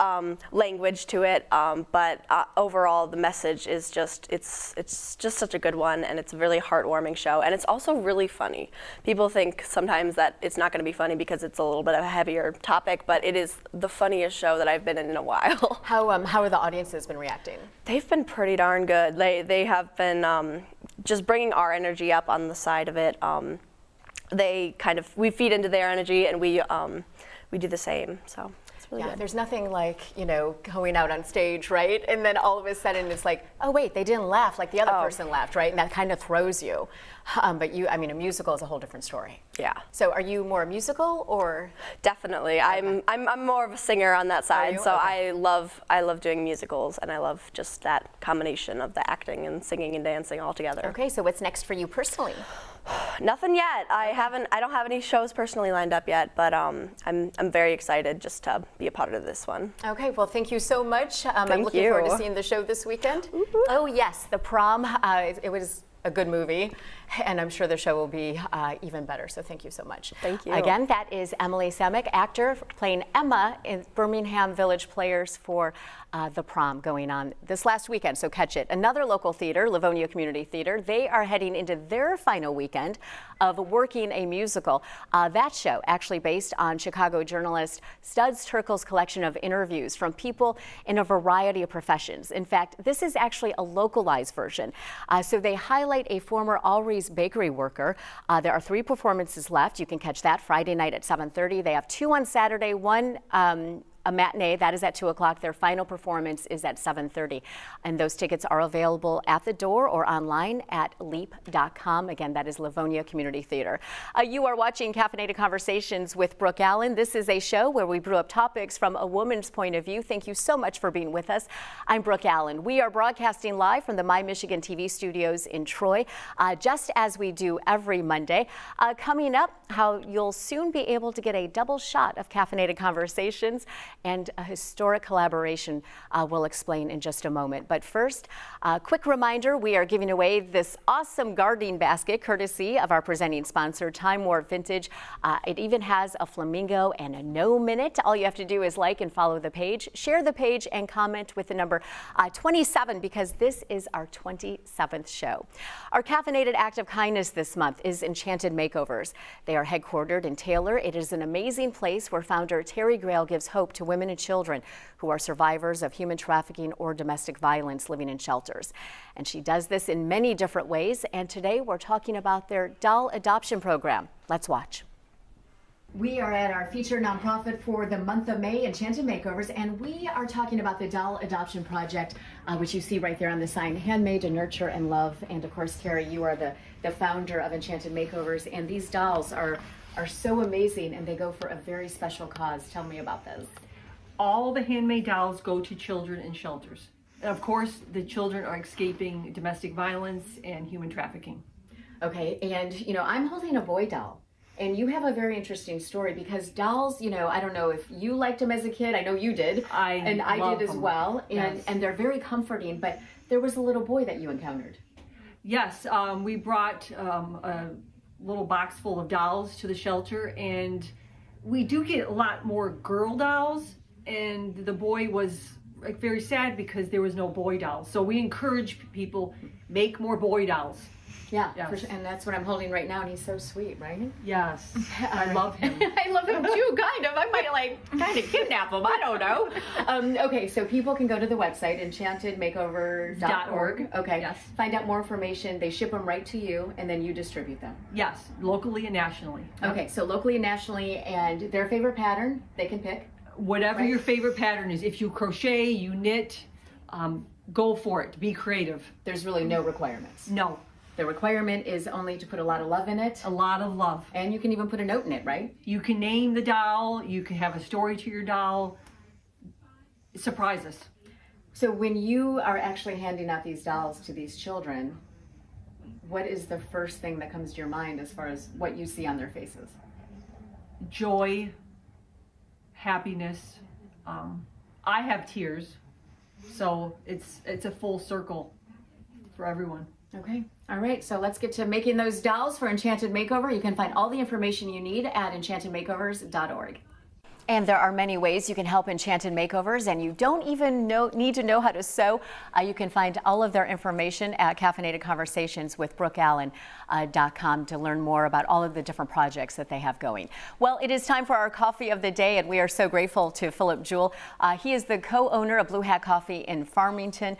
language to it, but overall the message is it's just such a good one, and it's a really heartwarming show, and it's also really funny. People think sometimes that it's not going to be funny because it's a little bit of a heavier topic, but it is the funniest show that I've been in a while. How are the audiences been reacting? They've been pretty darn good. They have been just bringing our energy up on the side of it. We feed into their energy, and we do the same. So it's really good. There's nothing like, going out on stage, right? And then all of a sudden it's like, oh wait, they didn't laugh like the other person laughed, right? And that kind of throws you. But a musical is a whole different story. Yeah. So are you more musical or? Definitely. I'm more of a singer on that side. you? So Okay. I love doing musicals, and I love just that combination of the acting and singing and dancing all together. Okay, so what's next for you personally? Nothing yet. I don't have any shows personally lined up yet, but I'm very excited just to be a part of this one. Okay, well, thank you so much. I'm Thank looking forward to you. seeing the show this weekend. Oh yes, The Prom. It was a good movie, and I'm sure the show will be even better. So thank you so much. Thank you. Again, that is Emily Samick, actor, playing Emma in Birmingham Village Players for The Prom, going on this last weekend, so catch it. Another local theater, Livonia Community Theater, they are heading into their final weekend of working a musical. That show actually based on Chicago journalist Studs Terkel's collection of interviews from people in a variety of professions. In fact, this is actually a localized version. So they highlight a former Alree's bakery worker. There are 3 performances left. You can catch that Friday night at 7:30. They have 2 on Saturday, 1 a matinee, that is at 2 o'clock. Their final performance is at 7:30. And those tickets are available at the door or online at leap.com. Again, that is Livonia Community Theater. You are watching Caffeinated Conversations with Brooke Allen. This is a show where we brew up topics from a woman's point of view. Thank you so much for being with us. I'm Brooke Allen. We are broadcasting live from the My Michigan TV studios in Troy, just as we do every Monday. Coming up, how you'll soon be able to get a double shot of Caffeinated Conversations and a historic collaboration we'll explain in just a moment. But first, a quick reminder, we are giving away this awesome gardening basket courtesy of our presenting sponsor, Time Warp Vintage. It even has a flamingo and a no minute. All you have to do is like and follow the page, share the page, and comment with the number 27 because this is our 27th show. Our caffeinated act of kindness this month is Enchanted Makeovers. They are headquartered in Taylor. It is an amazing place where founder Terry Grail gives hope to women and children who are survivors of human trafficking or domestic violence living in shelters. And she does this in many different ways. And today we're talking about their doll adoption program. Let's watch. We are at our feature nonprofit for the month of May, Enchanted Makeovers, and we are talking about the doll adoption project, which you see right there on the sign, Handmade to Nurture and Love. And of course, Terry, you are the founder of Enchanted Makeovers, and these dolls are so amazing, and they go for a very special cause. Tell me about this. all the handmade dolls go to children in shelters. And of course, the children are escaping domestic violence and human trafficking. Okay, and I'm holding a boy doll. And you have a very interesting story because dolls, I don't know if you liked them as a kid. I know you did. I did as them. well. Yes. And they're very comforting. But there was a little boy that you encountered. Yes, we brought a little box full of dolls to the shelter, and we do get a lot more girl dolls. And the boy was very sad because there was no boy dolls. So we encourage people, make more boy dolls. Yeah, Yes. for sure. And that's what I'm holding right now, and he's so sweet, right? Yes, I love him. I love him too, kind of. I might kind of kidnap him. I don't know. Okay, so people can go to the website, enchantedmakeover.org. Okay, Yes. Find out more information. They ship them right to you, and then you distribute them. Yes, locally and nationally. Okay, so locally and nationally, and their favorite pattern, they can pick. Whatever your favorite pattern is, if you crochet, you knit, go for it. Be creative. There's really no requirements. No, The requirement is only to put a lot of love in it. a lot of love. And you can even put a note in it, right? You can name the doll. You can have a story to your doll. Surprise us. So when you are actually handing out these dolls to these children, what is the first thing that comes to your mind as far as what you see on their faces? Joy, happiness. I have tears, so it's a full circle for everyone. Okay. All right. So let's get to making those dolls for Enchanted Makeover. You can find all the information you need at enchantedmakeovers.org. And there are many ways you can help Enchanted Makeovers, and you don't even need to know how to sew. You can find all of their information at Caffeinated Conversations with Brooke Allen.com to learn more about all of the different projects that they have going. Well, it is time for our coffee of the day, and we are so grateful to Philip Jewell. He is the co-owner of Blue Hat Coffee in Farmington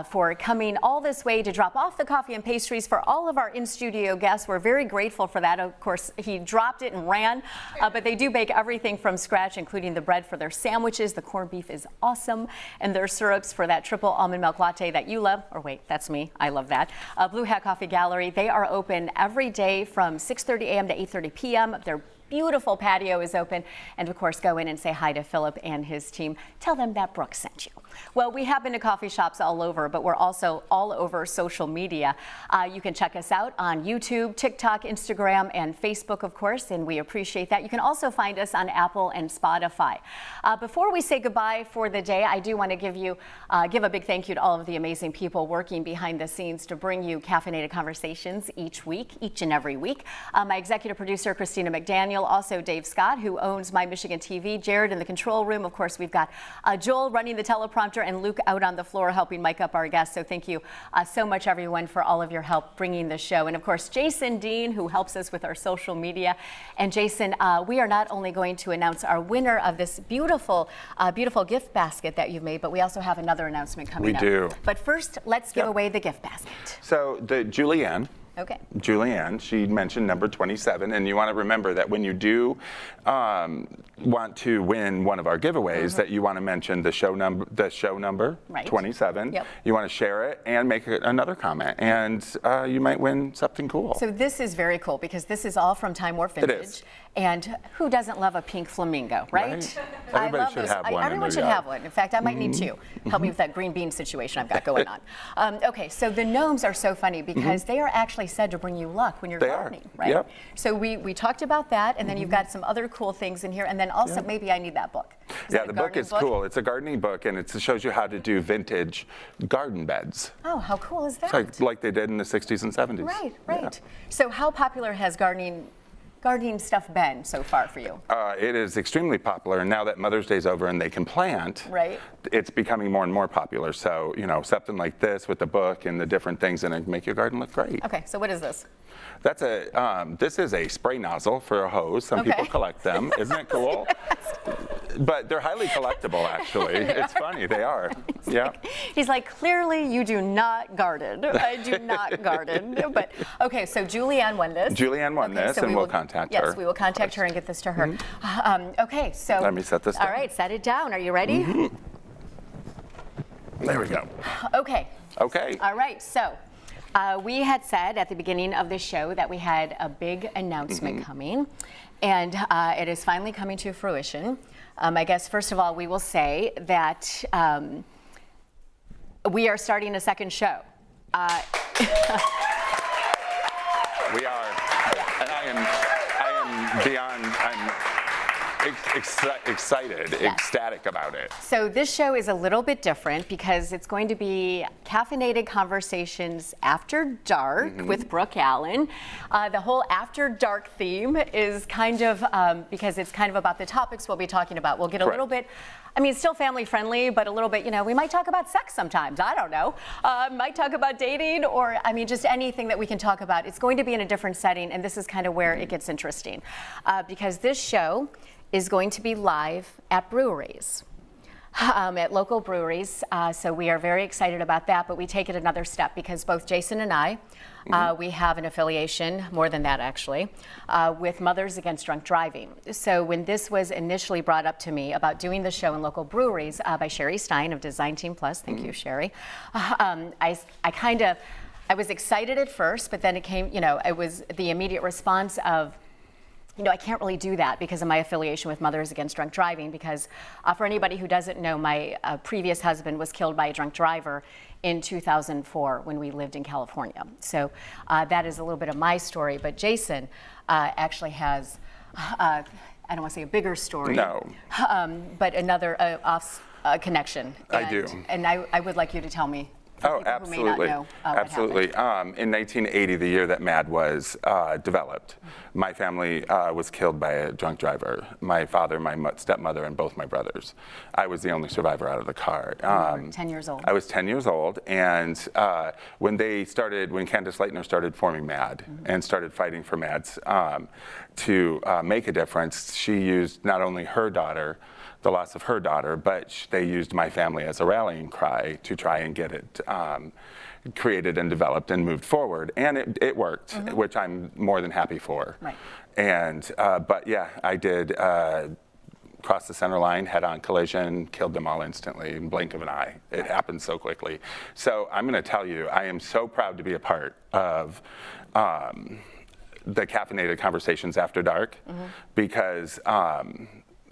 for coming all this way to drop off the coffee and pastries for all of our in-studio guests. We're very grateful for that. Of course, he dropped it and ran, but they do bake everything from scratch, including the bread for their sandwiches. The corned beef is awesome, and their syrups for that triple almond milk latte that you love. Or wait, that's me. I love that. Blue Hat Coffee Gallery. They are open every day from 6:30 a.m. to 8:30 p.m. Their beautiful patio is open, and of course go in and say hi to Philip and his team. Tell them that Brooke sent you. Well, we have been to coffee shops all over, but we're also all over social media. You can check us out on YouTube, TikTok, Instagram, and Facebook, of course, and we appreciate that. You can also find us on Apple and Spotify. Before we say goodbye for the day, I do want to give a big thank you to all of the amazing people working behind the scenes to bring you Caffeinated Conversations each and every week. My executive producer, Christina McDaniel, also Dave Scott, who owns My Michigan TV, Jared in the control room. Of course, we've got Joel running the teleprompter, and Luke out on the floor helping mic up our guests. So thank you so much, everyone, for all of your help bringing the show. And of course, Jason Dean, who helps us with our social media. And Jason, we are not only going to announce our winner of this beautiful gift basket that you've made, but we also have another announcement coming up. We do. But first, let's give away the gift basket. So the Julianne, Okay. Julianne, she mentioned number 27, and you want to remember that when you do want to win one of our giveaways, that you want to mention the show number, Right. 27. Yep. You want to share it and make another comment, and you might win something cool. So this is very cool because this is all from Time Warp Vintage. It is. And who doesn't love a pink flamingo, right? Right. I Everybody love should those. have one in Everyone their should yard. have one. In fact, I might need two. Help me with that green bean situation I've got going on. Okay, so the gnomes are so funny because they are actually said to bring you luck when you're They are. gardening, right? Yep. So we talked about that, and then you've got some other cool things in here, and then also maybe I need that book. Is Yeah, that a the book gardening is cool. It's a gardening book, and it shows you how to do vintage garden beds. Oh, how cool is that? Like they did in the 60s and 70s. Right. Yeah. So how popular has gardening stuff been so far for you? It is extremely popular, and now that Mother's Day's over and they can plant, Right. it's becoming more and more popular. So, something like this with the book and the different things in it make your garden look great. Okay, so what is this? That's this is a spray nozzle for a hose. Some people collect them. Isn't it cool? But they're highly collectible, actually. It's funny, they are. Yeah. He's like, clearly you do not garden. I do not garden. But okay, so Julianne won this. Julianne won this, so and we'll contact her. Yes, we will contact her and get this to her. Okay, so. Let me set this down. All right, set it down. Are you ready? There we go. Okay. Okay. All right, so we had said at the beginning of the show that we had a big announcement coming, and it is finally coming to fruition. I guess first of all, we will say that we are starting a second show. We are, and I am beyond. I'm excited, ecstatic about it. So this show is a little bit different because it's going to be Caffeinated Conversations After Dark with Brooke Allen. The whole After Dark theme is kind of, because it's kind of about the topics we'll be talking about. We'll get a little bit, I mean, still family friendly, but a little bit, you know, we might talk about sex sometimes. I don't know. Might talk about dating, or, I mean, just anything that we can talk about. It's going to be in a different setting, and this is kind of where it gets interesting. Because this show is going to be live at breweries, at local breweries. So we are very excited about that, but we take it another step because both Jason and I, we have an affiliation, more than that actually, with Mothers Against Drunk Driving. So when this was initially brought up to me about doing the show in local breweries by Sherry Stein of Design Team Plus, thank you, Sherry, I was excited at first, but then it came, you know, it was the immediate response of, you know, I can't really do that because of my affiliation with Mothers Against Drunk Driving, because for anybody who doesn't know, my previous husband was killed by a drunk driver in 2004 when we lived in California. So that is a little bit of my story, but Jason actually has, I don't want to say a bigger story, but another connection. I do. And I would like you to tell me. Oh, absolutely. Absolutely. In 1980, the year that MAD was developed, my family was killed by a drunk driver. My father, my stepmother, and both my brothers. I was the only survivor out of the car. 10 years old. I was 10 years old, and when Candace Leitner started forming MAD and started fighting for MADs to make a difference, she used not only her daughter, the loss of her daughter, but they used my family as a rallying cry to try and get it created and developed and moved forward. And it worked, which I'm more than happy for. Right. And, but yeah, I did cross the center line, head-on collision, killed them all instantly in the blink of an eye. It happened so quickly. So I'm gonna tell you, I am so proud to be a part of the Caffeinated Conversations After Dark, because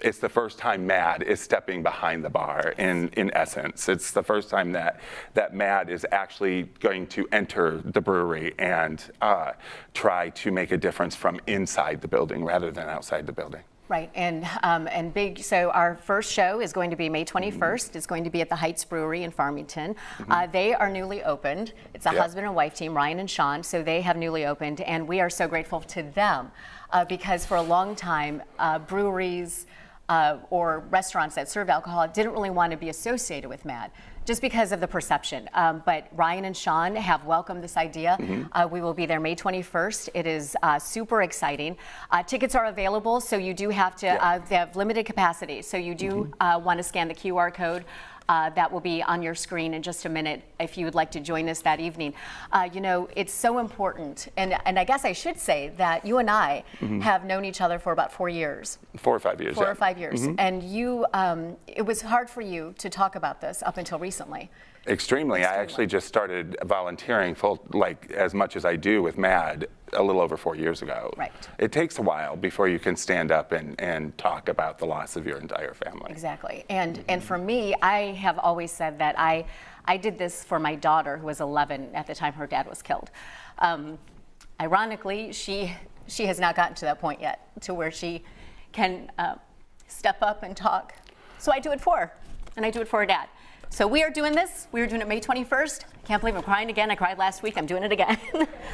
it's the first time MAD is stepping behind the bar in essence. It's the first time that MAD is actually going to enter the brewery and try to make a difference from inside the building rather than outside the building. Right, and big. So our first show is going to be May 21st. It's going to be at the Heights Brewery in Farmington. They are newly opened. It's a husband and wife team, Ryan and Sean. So they have newly opened, and we are so grateful to them because for a long time, breweries or restaurants that served alcohol didn't really want to be associated with MAD, just because of the perception. But Ryan and Sean have welcomed this idea. We will be there May 21st. It is super exciting. Tickets are available, so you do have to, they have limited capacity, so you do want to scan the QR code. That will be on your screen in just a minute if you would like to join us that evening. You know, it's so important, and I guess I should say that you and I have known each other for about 4 years. 4 or 5 years. 4 or 5 years. And you, it was hard for you to talk about this up until recently. Extremely. I actually just started volunteering as much as I do with MAD a little over 4 years ago. Right. It takes a while before you can stand up and talk about the loss of your entire family. Exactly. And for me, I have always said that I did this for my daughter, who was 11 at the time her dad was killed. Ironically, she has not gotten to that point yet, to where she can step up and talk. So I do it for her, and I do it for her dad. So we are doing this. We are doing it May 21st. Can't believe I'm crying again. I cried last week. I'm doing it again.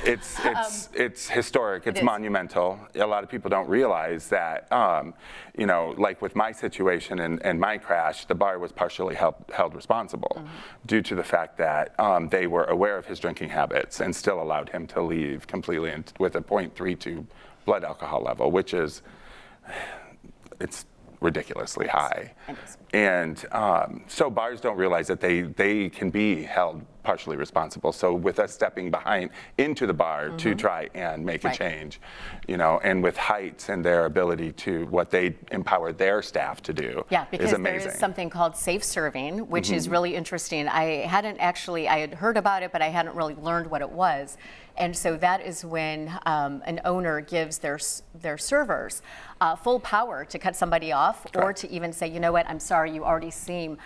It's historic. It's monumental. A lot of people don't realize that, you know, like with my situation and my crash, the bar was partially held responsible due to the fact that they were aware of his drinking habits and still allowed him to leave completely with a 0.32 blood alcohol level, which is, it's ridiculously high. And so bars don't realize that they can be held partially responsible. So with us stepping behind into the bar to try and make a Right. change, you know, and with Heights and their ability to what they empower their staff to do Yeah, because is there amazing. is something called safe serving, which is really interesting. I had heard about it, but I hadn't really learned what it was. And so that is when an owner gives their servers full power to cut somebody off, or Correct. to even say, you know what, I'm sorry, you already seem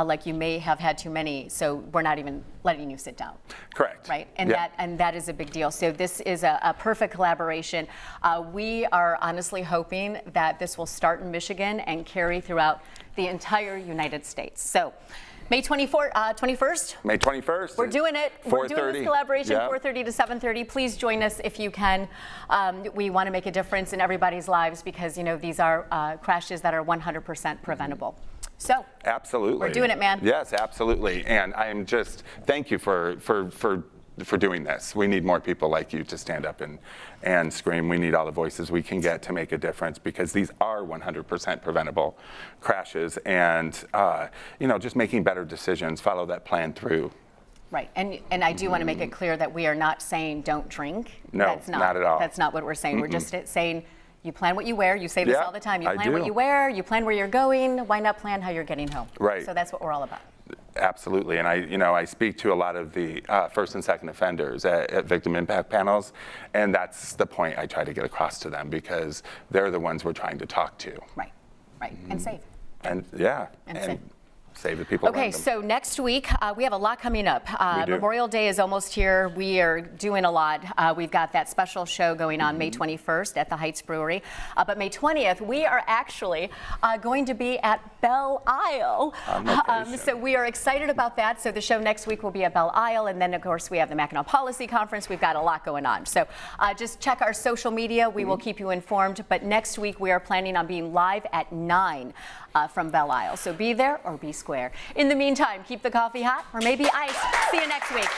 like you may have had too many, so we're not even letting you sit down. Correct. Right, and Yeah. that is a big deal. So this is a perfect collaboration. We are honestly hoping that this will start in Michigan and carry throughout the entire United States. So May 21st. May 21st. We're doing it. We're doing 4:30. this collaboration, Yeah. 4:30 to 7:30. Please join us if you can. We want to make a difference in everybody's lives because, you know, these are crashes that are 100% preventable. So Absolutely. we're doing it, man. Yes, absolutely. And I'm just, thank you for doing this. We need more people like you to stand up and scream. We need all the voices we can get to make a difference because these are 100% preventable crashes, and you know, just making better decisions, follow that plan through. Right, and I do want to make it clear that we are not saying don't drink. No, That's not at all. That's not what we're saying. We're just saying you plan what you wear. You say this Yeah, all the time. You I plan what do. you wear. You plan where you're going. Why not plan how you're getting home? Right. So that's what we're all about. Absolutely, and I speak to a lot of the first and second offenders at victim impact panels, and that's the point I try to get across to them because they're the ones we're trying to talk to. Right, right, and safe. And yeah, And and safe. save the people Okay, around them. so next week we have a lot coming up. We do. Memorial Day is almost here. We are doing a lot. We've got that special show going on May 21st at the Heights Brewery. But May 20th, we are actually going to be at Belle Isle. On location. So we are excited about that. So the show next week will be at Belle Isle. And then, of course, we have the Mackinac Policy Conference. We've got a lot going on. So just check our social media. We will keep you informed. But next week, we are planning on being live at 9 from Belle Isle. So be there or be square. In the meantime, keep the coffee hot or maybe iced. See you next week.